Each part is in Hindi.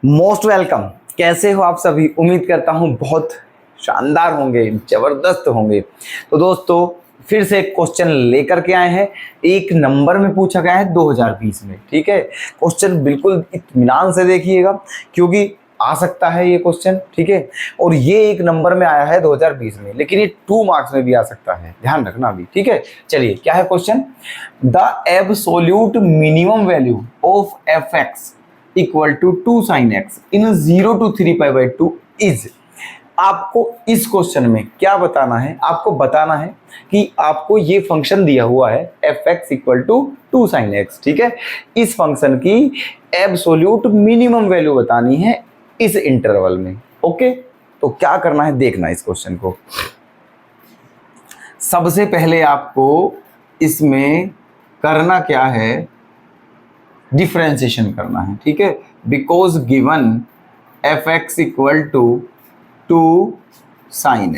Most welcome. कैसे हो आप सभी? उम्मीद करता हूँ बहुत शानदार होंगे, जबरदस्त होंगे। तो दोस्तों फिर से एक क्वेश्चन लेकर के आए हैं। एक नंबर में पूछा गया है 2020 में। ठीक है, क्वेश्चन बिल्कुल इत्मीनान से देखिएगा क्योंकि आ सकता है ये क्वेश्चन। ठीक है, और ये एक नंबर में आया है 2020 में, लेकिन ये 2 मार्क्स में भी आ सकता है, ध्यान रखना अभी। ठीक है, चलिए क्या है question. The absolute minimum value of F X equal to 2 sin x in 0 to 3π/2 is. आपको इस क्वेश्चन में क्या बताना है? आपको बताना है कि आपको ये फंक्शन दिया हुआ है F X equal to 2 sin x। ठीक है, इस फंक्शन की एब्सोल्यूट मिनिमम वैल्यू बतानी है इस इंटरवल में। ओके, तो क्या करना है देखना इस क्वेश्चन को। सबसे पहले आपको इसमें करना क्या है, डिफरेंशिएशन करना है। ठीक है, because given F X equal to 2 sin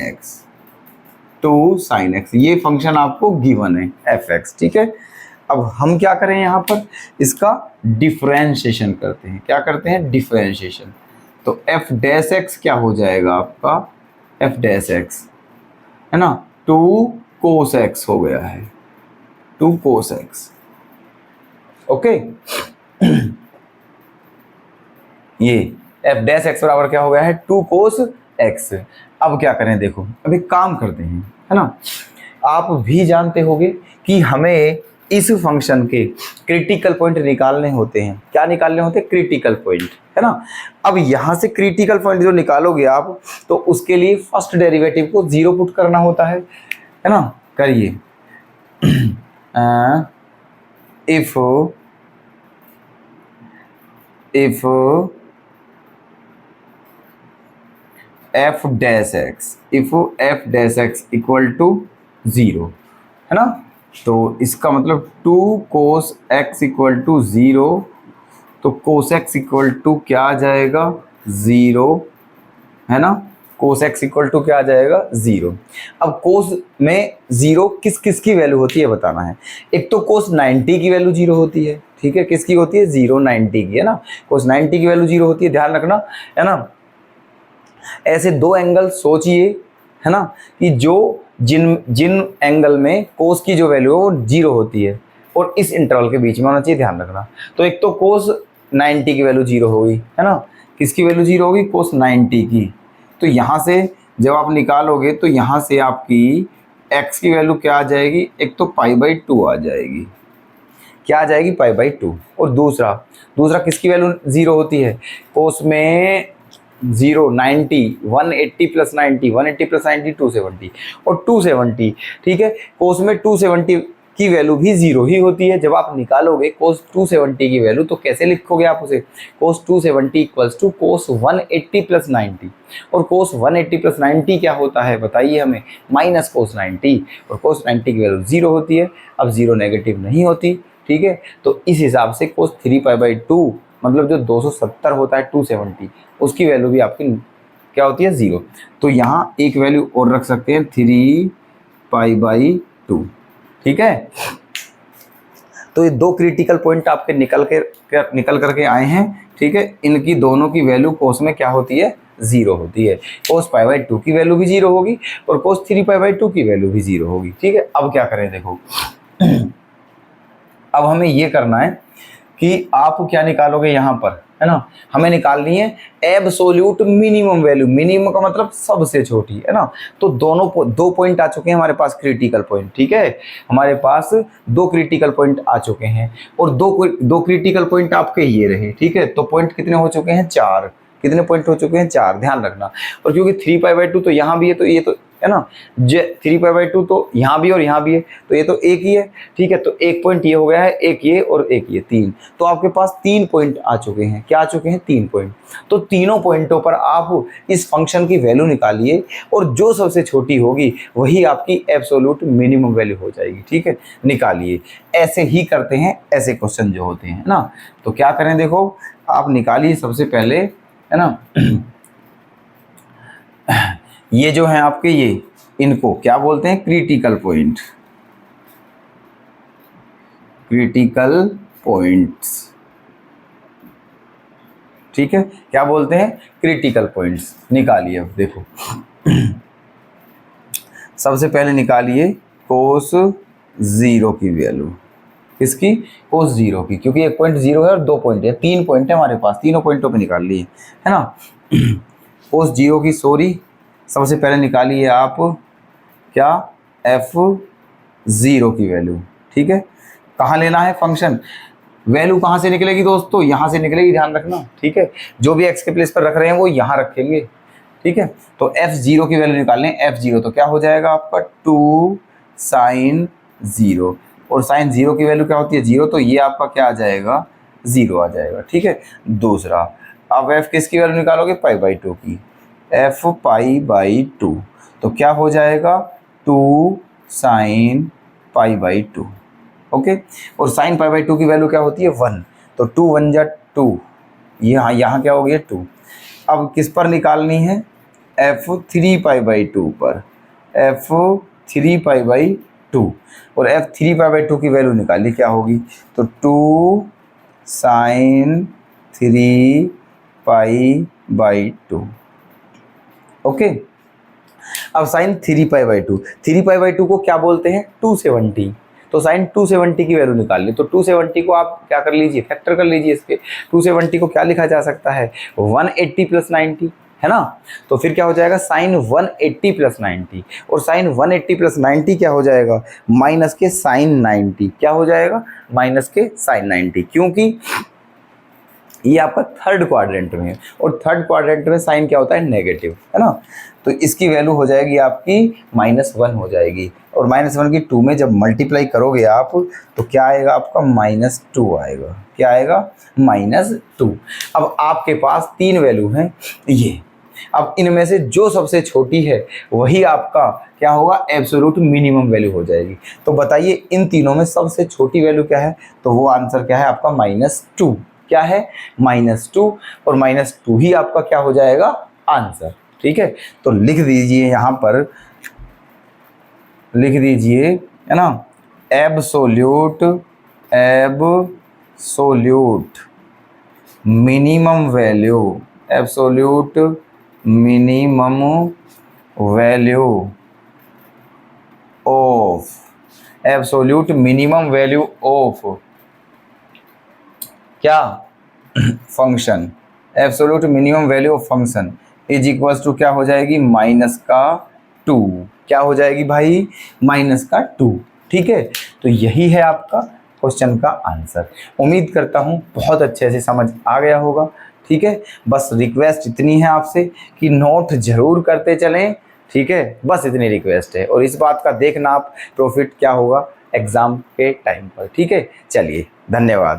x, ये फंक्शन आपको गिवन है एफ एक्स। ठीक है, अब हम क्या करें यहाँ पर, इसका डिफरेंशिएशन करते हैं। क्या करते हैं? डिफरेंशिएशन। तो एफ डैश एक्स क्या हो जाएगा आपका? एफ डैश एक्स है ना, 2 cos x हो गया है, 2 cos x। ओके, ये एफ डैश एक्स बराबर क्या हो गया है? 2 cos x। अब क्या करें देखो, अभी काम करते हैं, है ना। आप भी जानते होंगे कि हमें इस फंक्शन के क्रिटिकल पॉइंट निकालने होते हैं। क्या निकालने होते हैं? क्रिटिकल पॉइंट, है ना। अब यहां से क्रिटिकल पॉइंट जो निकालोगे आप, तो उसके लिए फर्स्ट डेरिवेटिव को 0 पुट करना होता है ना। करिए, if f dash x equal to 0, है ना। तो इसका मतलब 2 cos x इक्वल टू 0, तो cos x इक्वल टू क्या आ जाएगा? 0, है ना। cos x इक्वल टू क्या आ जाएगा? 0। अब cos में 0 किस किस की वैल्यू होती है बताना है। एक तो cos 90 की वैल्यू 0 होती है। ठीक है, किसकी होती है? 0 90 की, है ना। cos 90 की वैल्यू 0 होती है, ध्यान रखना, है ना। ऐसे दो एंगल सोचिए, है ना, कि जो जिन जिन एंगल में cos की जो वैल्यू है वो 0 होती है और इस इंटरवल के बीच में होना चाहिए, ध्यान रखना। तो एक तो cos 90 की वैल्यू 0 होगी, है ना। किसकी वैल्यू 0 होगी? cos 90 की। तो यहाँ से जब आप निकालोगे तो यहाँ से आपकी x की वैल्यू क्या आ जाएगी? एक तो π/2 आ जाएगी। क्या आ जाएगी? π/2। और दूसरा किसकी वैल्यू 0 होती है? cos में 0 90, 180 प्लस 90, 180 प्लस 90 270 और 270। ठीक है, cos में 270 की वैल्यू भी 0 ही होती है। जब आप निकालोगे cos 270 की वैल्यू तो कैसे लिखोगे आप उसे? cos 270 equals to cos 180 plus 90, और cos 180 प्लस 90 क्या होता है बताइए हमें? माइनस cos 90, और cos 90 की वैल्यू 0 होती है। अब 0 नेगेटिव नहीं होती। ठीक है, तो इस हिसाब से cos 3π/2 मतलब जो 270 होता है 270, उसकी वैल्यू भी आपकी क्या होती है? 0। तो यहाँ एक वैल्यू और रख सकते हैं 3π/2। ठीक है, तो ये दो क्रिटिकल पॉइंट आपके निकल करके आए हैं। ठीक है, इनकी दोनों की वैल्यू cos में क्या होती है? 0 होती है। cos π/2 की वैल्यू भी 0 होगी और cos 3π/2 की वैल्यू भी 0 होगी। ठीक है, अब क्या करें देखो, अब हमें ये करना है कि आप क्या निकालोगे यहाँ पर, है ना। हमें निकालनी है एब्सोल्यूट मिनिमम वैल्यू। मिनिमम का मतलब सबसे छोटी, है ना। तो दो पॉइंट आ चुके हैं हमारे पास क्रिटिकल पॉइंट। ठीक है, हमारे पास 2 क्रिटिकल पॉइंट आ चुके हैं और दो क्रिटिकल पॉइंट आपके ये रहे। ठीक है, तो पॉइंट कितने हो चुके हैं? 4। कितने पॉइंट हो चुके हैं? 4, ध्यान रखना। और क्योंकि 3π/2 तो यहाँ भी है, तो ये तो है ना, 3π/2 तो यहाँ भी और यहाँ भी है, तो ये तो एक ही है। ठीक है, तो एक पॉइंट ये हो गया है, एक ये और एक ये, 3। तो आपके पास 3 पॉइंट आ चुके हैं। क्या आ चुके हैं? 3 पॉइंट। तो तीनों पॉइंटों पर आप इस फंक्शन की वैल्यू निकालिए और जो सबसे छोटी होगी वही आपकी एब्सोल्यूट मिनिमम वैल्यू हो जाएगी। ठीक है, निकालिए। ऐसे ही करते हैं ऐसे क्वेश्चन जो होते हैं ना। तो क्या करें देखो, आप निकालिए सबसे पहले, है ना। ये जो है आपके, ये इनको क्या बोलते हैं? Critical point. Critical points. ठीक है, क्या बोलते हैं, क्रिटिकल पॉइंट्स। निकालिए अब देखो सबसे पहले निकालिए कोस 0 की वैल्यू, किसकी, कोस 0 की, क्योंकि एक पॉइंट 0 है और 2 पॉइंट है, 3 पॉइंट है हमारे पास, तीनों पॉइंटों पे निकाल लिए, है ना। कोस 0 की, सॉरी, सबसे पहले निकालिए आप क्या, f0 की वैल्यू, ठीक है। कहाँ लेना है फंक्शन, वैल्यू कहाँ से निकलेगी दोस्तों, यहाँ से निकलेगी, ध्यान रखना, ठीक है। जो भी x के प्लेस पर रख रहे हैं वो यहाँ रखेंगे, ठीक है। तो f0 की वैल्यू निकालने, f0 तो क्या हो जाएगा आपका 2 sin 0, और sin 0 की वैल्यू क्या होती है 0, तो ये आपका क्या आ जाएगा 0 आ जाएगा, ठीक है। दूसरा, अब f किसकी वैल्यू निकालोगे, पाई/2 की, f पाई/2, तो क्या हो जाएगा 2 sin पाई/2, ओके। और sin पाई/2 की वैल्यू क्या होती है 1, तो 2 1 जा 2, यहाँ क्या हो गया 2। अब किस पर निकालनी है, f3 पाई/2 पर, f3 पाई/2, और f3 पाई/2 की वैल्यू निकाली क्या होगी, तो 2 sin 3 पाई/2, ओके। अब sin 3 पाई/2, 3 पाई/2 को क्या बोलते हैं 270, तो sin 270 की वैल्यू निकाल ली, तो 270 को आप क्या कर लीजिए, फैक्टर कर लीजिए इसके। 270 को क्या लिखा जा सकता है 180 + 90, है ना। तो फिर क्या हो जाएगा sin 180 + 90, और sin 180 + 90 क्या हो जाएगा, माइनस के sin 90, क्या हो जाएगा माइनस के sin 90, क्योंकि ये आपका थर्ड क्वाड्रेंट में है, और थर्ड क्वाड्रेंट में साइन क्या होता है नेगेटिव, है ना। तो इसकी वैल्यू हो जाएगी आपकी -1 हो जाएगी, और -1 की 2 में जब मल्टीप्लाई करोगे आप तो क्या आएगा आपका -2 आएगा, क्या आएगा -2। अब आपके पास 3 वैल्यू हैं ये, अब इनमें से जो सबसे छोटी है वही आपका क्या होगा, एब्सोल्यूट मिनिमम वैल्यू हो जाएगी। तो बताइए इन तीनों में सबसे छोटी वैल्यू क्या है, तो वो आंसर क्या है आपका -2, क्या है -2, और -2 ही आपका क्या हो जाएगा आंसर, ठीक है। तो लिख दीजिए यहाँ पर, लिख दीजिए, है ना, absolute minimum value, absolute minimum value of, absolute minimum value of क्या, function, absolute minimum value of function is equals to क्या हो जाएगी -2, क्या हो जाएगी भाई -2, ठीक है। तो यही है आपका क्वेश्चन का आंसर। उम्मीद करता हूँ बहुत अच्छे से समझ आ गया होगा, ठीक है। बस रिक्वेस्ट इतनी है आपसे कि नोट जरूर करते चलें, ठीक है, बस इतनी रिक्वेस्ट है, और इस बात का देखना आप प्रॉफिट क्या होगा एग्जाम के टाइम पर, ठीक है। चलिए, धन्यवाद।